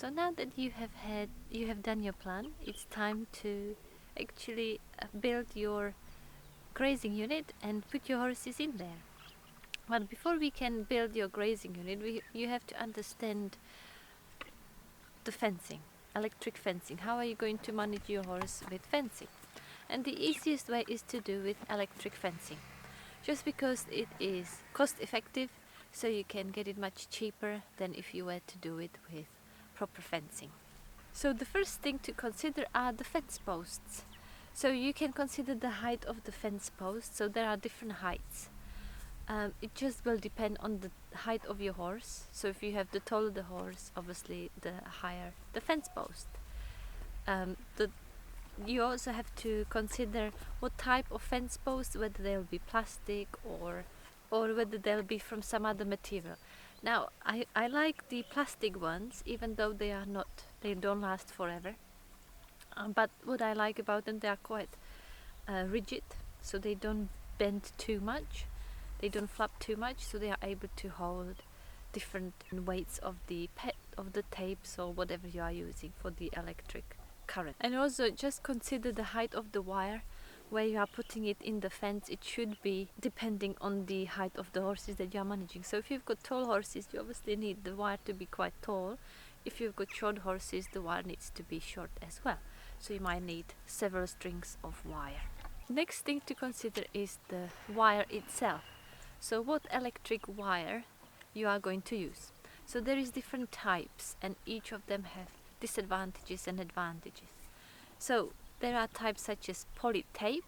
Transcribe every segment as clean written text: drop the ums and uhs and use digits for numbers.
So now that you have done your plan, it's time to actually build your grazing unit and put your horses in there. But before we can build your grazing unit, you have to understand the fencing, electric fencing. How are you going to manage your horse with fencing? And the easiest way is to do with electric fencing, just because it is cost effective, so you can get it much cheaper than if you were to do it with proper fencing. So the first thing to consider are the fence posts. So you can consider the height of the fence post. So there are different heights. It just will depend on the height of your horse. So if you have the taller the horse, obviously the higher the fence post. You also have to consider what type of fence post, whether they'll be plastic or whether they'll be from some other material. Now I like the plastic ones, even though they don't last forever. But what I like about them, they are quite rigid, so they don't bend too much, they don't flap too much, so they are able to hold different weights of the tapes or whatever you are using for the electric current. And also just consider the height of the wire where you are putting it in the fence. It should be depending on the height of the horses that you are managing. So if you've got tall horses, you obviously need the wire to be quite tall. If you've got short horses, the wire needs to be short as well. So you might need several strings of wire. Next thing to consider is the wire itself. So what electric wire you are going to use. So there is different types, and each of them have disadvantages and advantages. So there are types such as poly tape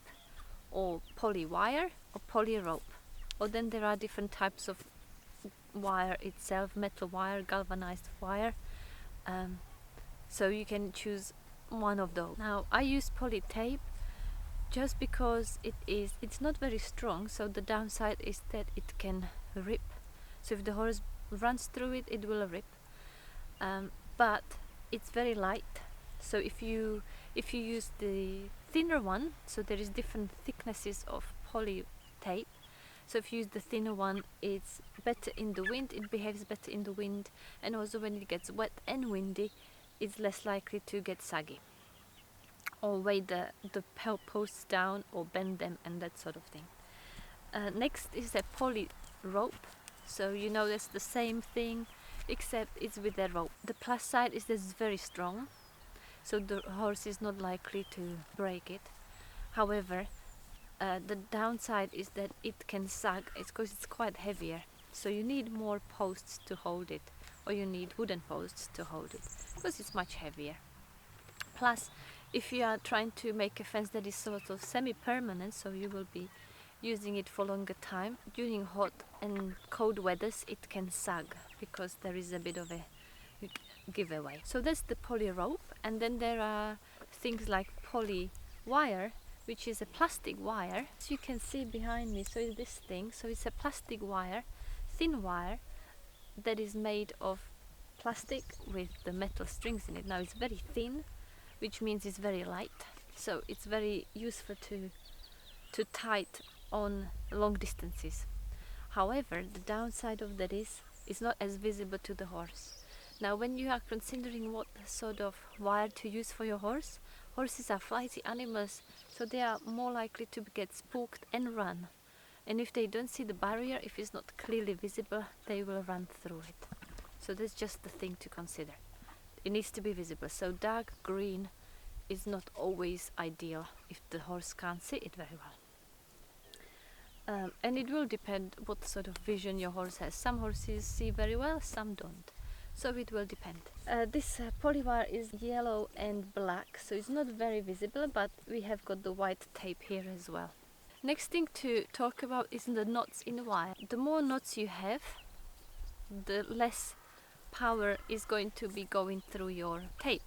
or poly wire or poly rope. Or then there are different types of wire itself, metal wire, galvanized wire. So you can choose one of those. Now I use poly tape just because it's not very strong, so the downside is that it can rip. So if the horse runs through it, it will rip. But it's very light. So if you use the thinner one, so there is different thicknesses of poly tape. So if you use the thinner one, it's better in the wind, it behaves better in the wind, and also when it gets wet and windy, it's less likely to get saggy or weigh the posts down or bend them and that sort of thing. Next is a poly rope. So you know that's the same thing, except it's with a rope. The plus side is that it's very strong, so the horse is not likely to break it. However, the downside is that it can sag. It's because it's quite heavier, so you need more posts to hold it, or you need wooden posts to hold it because it's much heavier. Plus, if you are trying to make a fence that is sort of semi-permanent, so you will be using it for longer time, during hot and cold weathers it can sag because there is a bit of a giveaway. So that's the poly rope. And then there are things like poly wire, which is a plastic wire. As you can see behind me, so is this thing. So it's a plastic wire, thin wire, that is made of plastic with the metal strings in it. Now it's very thin, which means it's very light, so it's very useful to tie on long distances. However, the downside of that is it's not as visible to the horse. Now when you are considering what sort of wire to use for your horse, horses are flighty animals, so they are more likely to get spooked and run. And if they don't see the barrier, if it's not clearly visible, they will run through it. So that's just the thing to consider. It needs to be visible. So dark green is not always ideal if the horse can't see it very well. And it will depend what sort of vision your horse has. Some horses see very well, some don't. So it will depend. This poly wire is yellow and black, so it's not very visible, but we have got the white tape here as well. Next thing to talk about is the knots in the wire. The more knots you have, the less power is going to be going through your tape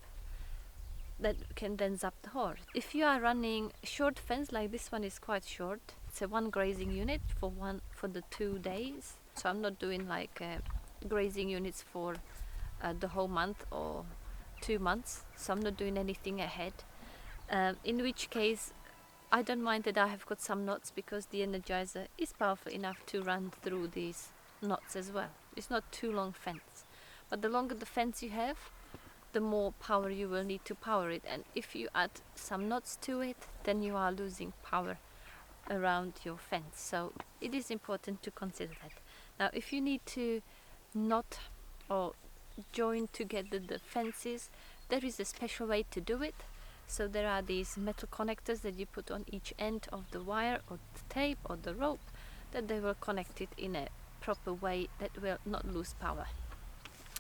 that can then zap the horse. If you are running short fence, like this one is quite short, it's a one grazing unit for the 2 days. So I'm not doing like grazing units for the whole month or 2 months, so I'm not doing anything ahead, in which case I don't mind that I have got some knots, because the energizer is powerful enough to run through these knots as well. It's not too long fence, but the longer the fence you have, the more power you will need to power it. And if you add some knots to it, then you are losing power around your fence. So it is important to consider that. Now, if you need to knot or join together the fences, there is a special way to do it. So there are these metal connectors that you put on each end of the wire or the tape or the rope, that they will connect it in a proper way that will not lose power.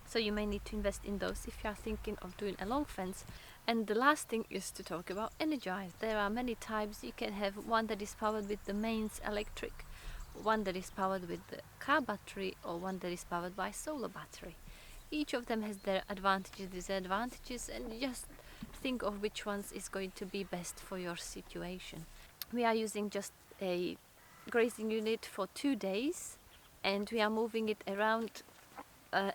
So you may need to invest in those if you are thinking of doing a long fence. And the last thing is to talk about energize. There are many types. You can have one that is powered with the mains electric, one that is powered with the car battery, or one that is powered by solar battery. Each of them has their advantages, disadvantages, and just think of which ones is going to be best for your situation. We are using just a grazing unit for 2 days, and we are moving it around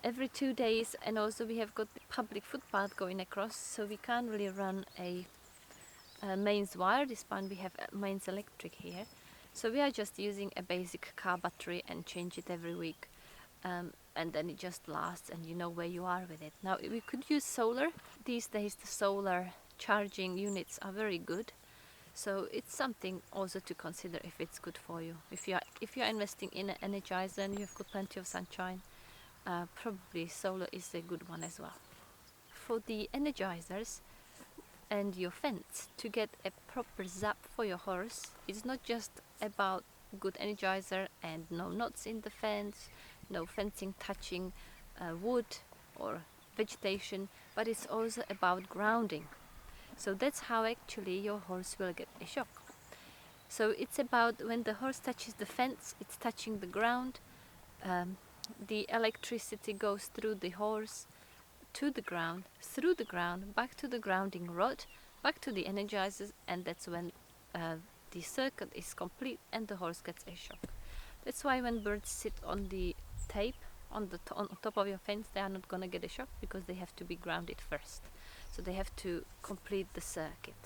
every 2 days, and also we have got the public footpath going across, so we can't really run a mains wire despite we have a mains electric here. So we are just using a basic car battery and change it every week, and then it just lasts and you know where you are with it. Now we could use solar. These days the solar charging units are very good, so it's something also to consider if it's good for you. If you are investing in an energizer and you've got plenty of sunshine, probably solar is a good one as well. For the energizers and your fence, to get a proper zap for your horse, it's not just about good energizer and no knots in the fence, no fencing touching wood or vegetation, but it's also about grounding. So that's how actually your horse will get a shock. So it's about when the horse touches the fence, it's touching the ground. The electricity goes through the horse to the ground, through the ground, back to the grounding rod, back to the energizers, and that's when the circuit is complete and the horse gets a shock. That's why when birds sit on the tape on top of your fence, they are not going to get a shock, because they have to be grounded first. So they have to complete the circuit,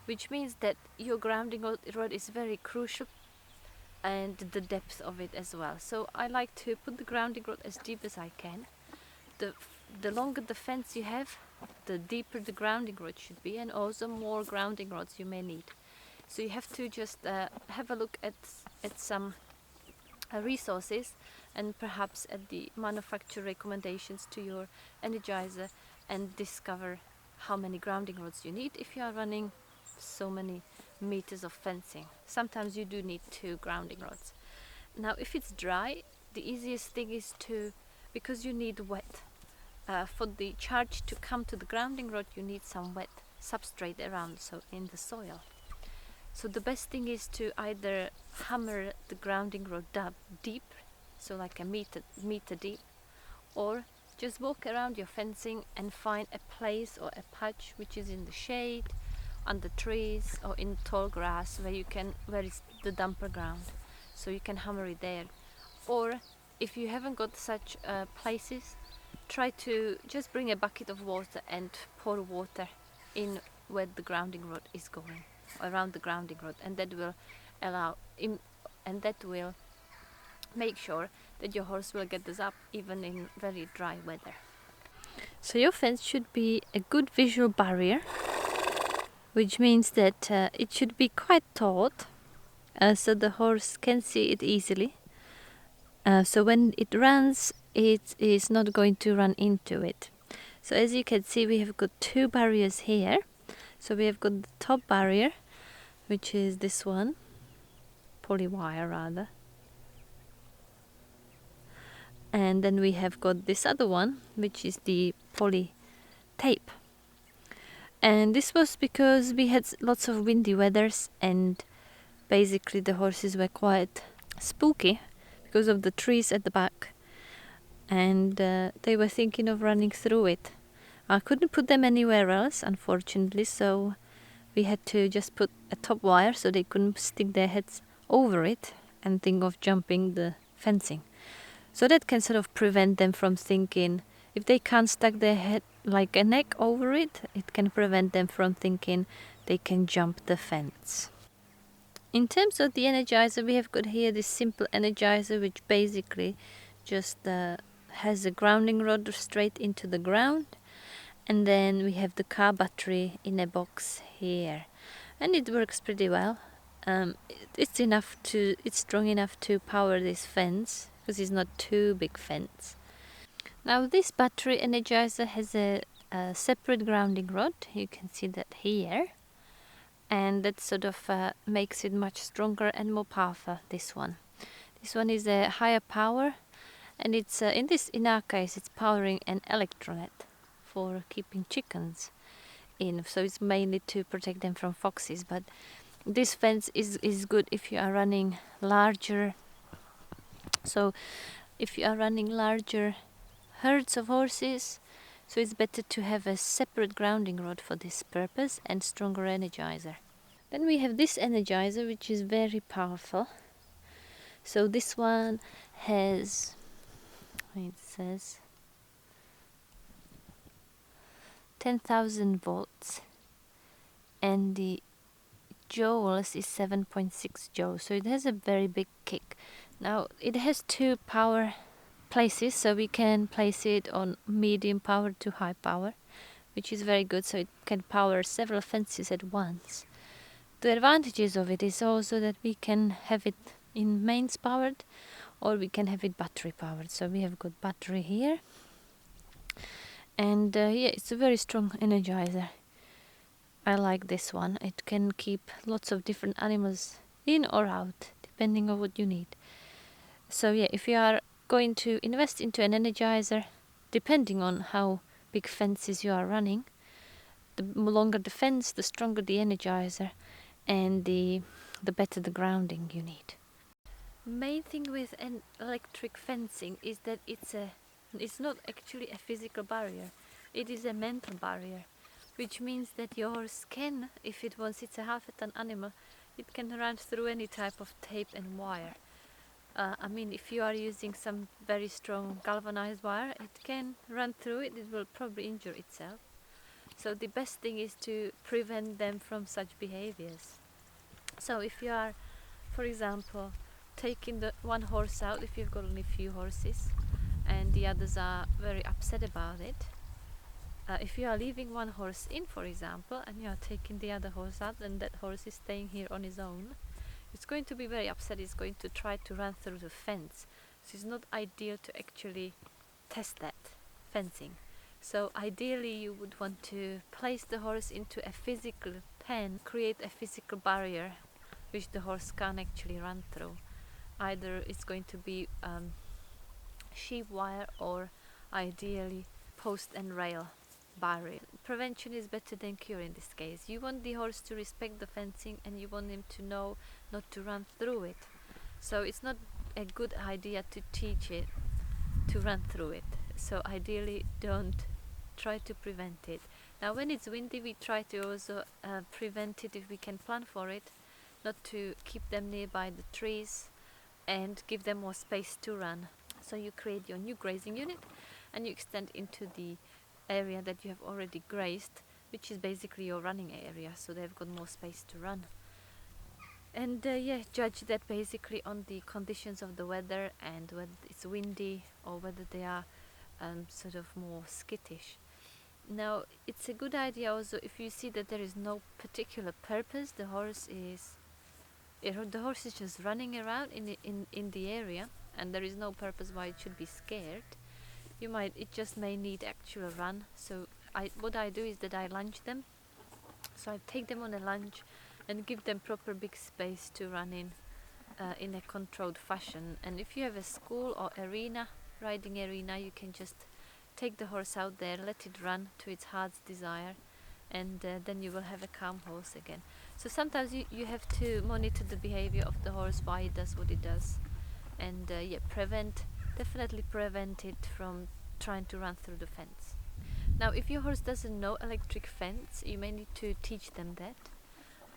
which means that your grounding rod is very crucial, and the depth of it as well. So I like to put the grounding rod as deep as I can. The longer the fence you have, the deeper the grounding rod should be, and also more grounding rods you may need. So you have to just have a look at some resources, and perhaps at the manufacturer recommendations to your energizer, and discover how many grounding rods you need if you are running so many meters of fencing. Sometimes you do need 2 grounding rods. Now if it's dry, the easiest thing is because you need wet. For the charge to come to the grounding rod, you need some wet substrate around, so in the soil. So the best thing is to either hammer the grounding rod deep, so like a meter deep, or just walk around your fencing and find a place or a patch which is in the shade, under trees or in tall grass, where is the damper ground, so you can hammer it there. Or if you haven't got such places, try to just bring a bucket of water and pour water in where the grounding rod is going, around the grounding rod, and that will make sure that your horse will get the zap even in very dry weather. So your fence should be a good visual barrier, which means that it should be quite taut, so the horse can see it easily. So when it runs, it is not going to run into it. So as you can see, we have got 2 barriers here. So we have got the top barrier, which is this one, poly wire rather. And then we have got this other one, which is the poly tape. And this was because we had lots of windy weathers, and basically the horses were quite spooky because of the trees at the back, and they were thinking of running through it. I couldn't put them anywhere else, unfortunately, so we had to just put a top wire so they couldn't stick their heads over it and think of jumping the fencing. So that can sort of prevent them from thinking, if they can't stick their head like a neck over it, it can prevent them from thinking they can jump the fence. In terms of the energizer, we have got here this simple energizer, which basically just has a grounding rod straight into the ground, And then we have the car battery in a box here, and it works pretty well. It's strong enough to power this fence because it's not too big fence. Now this battery energizer has a separate grounding rod. You can see that here, and that sort of makes it much stronger and more powerful. This one is a higher power, and it's in our case it's powering an electronet for keeping chickens in, so it's mainly to protect them from foxes. But this fence is good if you are running larger, so if you are running larger herds of horses, so it's better to have a separate grounding rod for this purpose and stronger energizer. Then we have this energizer, which is very powerful. So this one has, it says 10,000 volts, and the joules is 7.6 joules, so it has a very big kick. Now it has two power places, so we can place it on medium power to high power, which is very good, so it can power several fences at once. The advantages of it is also that we can have it in mains powered, or we can have it battery powered. So we have got battery here, and yeah, it's a very strong energizer. I like this one. It can keep lots of different animals in or out depending on what you need. So yeah, if you are going to invest into an energizer, depending on how big fences you are running, the longer the fence, the stronger the energizer, and the better the grounding you need. Main thing with an electric fencing is that it's not actually a physical barrier, it is a mental barrier, which means that your horse can, if it wants, it's a half-a-ton animal, it can run through any type of tape and wire. I mean, if you are using some very strong galvanized wire, it can run through it, it will probably injure itself. So the best thing is to prevent them from such behaviors. So if you are, for example, taking the one horse out, if you've got only a few horses and the others are very upset about it, if you are leaving one horse in, for example, and you are taking the other horse out, and that horse is staying here on his own, it's going to be very upset. It's going to try to run through the fence. So it's not ideal to actually test that fencing. So ideally you would want to place the horse into a physical pen, create a physical barrier which the horse can't actually run through. Either it's going to be sheep wire, or ideally post and rail barrier. Prevention is better than cure in this case. You want the horse to respect the fencing, and you want him to know not to run through it. So it's not a good idea to teach it to run through it. So ideally don't try to prevent it. Now when it's windy, we try to also prevent it if we can plan for it, not to keep them nearby the trees and give them more space to run. So you create your new grazing unit and you extend into the area that you have already grazed, which is basically your running area, so they've got more space to run. And yeah, judge that basically on the conditions of the weather and whether it's windy or whether they are sort of more skittish. Now it's a good idea also if you see that there is no particular purpose, the horse is just running around in the area and there is no purpose why it should be scared. It just may need actual run. So what I do is that I lunge them. So I take them on a lunge and give them proper big space to run in a controlled fashion. And if you have a school or riding arena, you can just take the horse out there, let it run to its heart's desire, and then you will have a calm horse again. So sometimes you have to monitor the behavior of the horse, why it does what it does, and yeah, definitely prevent it from trying to run through the fence. Now if your horse doesn't know electric fence, you may need to teach them that.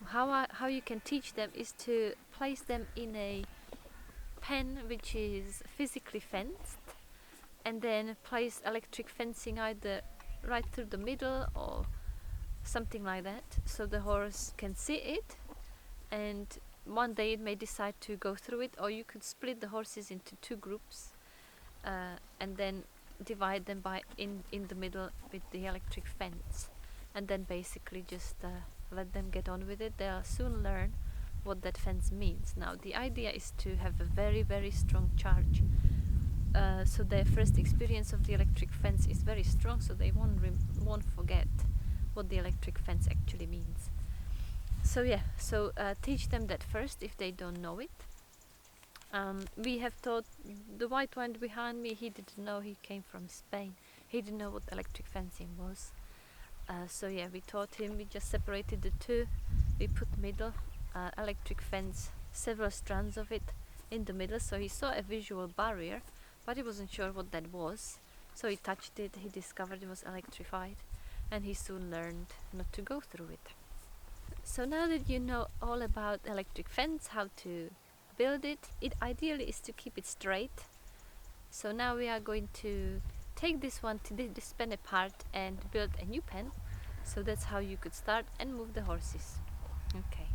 How you can teach them is to place them in a pen which is physically fenced, and then place electric fencing either right through the middle or something like that, so the horse can see it, and one day it may decide to go through it, or you could split the horses into two groups and then divide them by in the middle with the electric fence, and then basically just let them get on with it. They'll soon learn what that fence means. Now the idea is to have a very, very strong charge, so their first experience of the electric fence is very strong, so they won't forget what the electric fence actually means. So yeah, so teach them that first if they don't know it. We have taught the white one behind me. He didn't know. He came from Spain. He didn't know what electric fencing was. So yeah, we taught him. We just separated the two. We put middle electric fence, several strands of it in the middle. So he saw a visual barrier, but he wasn't sure what that was. So he touched it. He discovered it was electrified, and he soon learned not to go through it. So now that you know all about electric fence, how to build it, it ideally is to keep it straight. So now we are going to take this one to this pen apart and build a new pen. So that's how you could start and move the horses. Okay.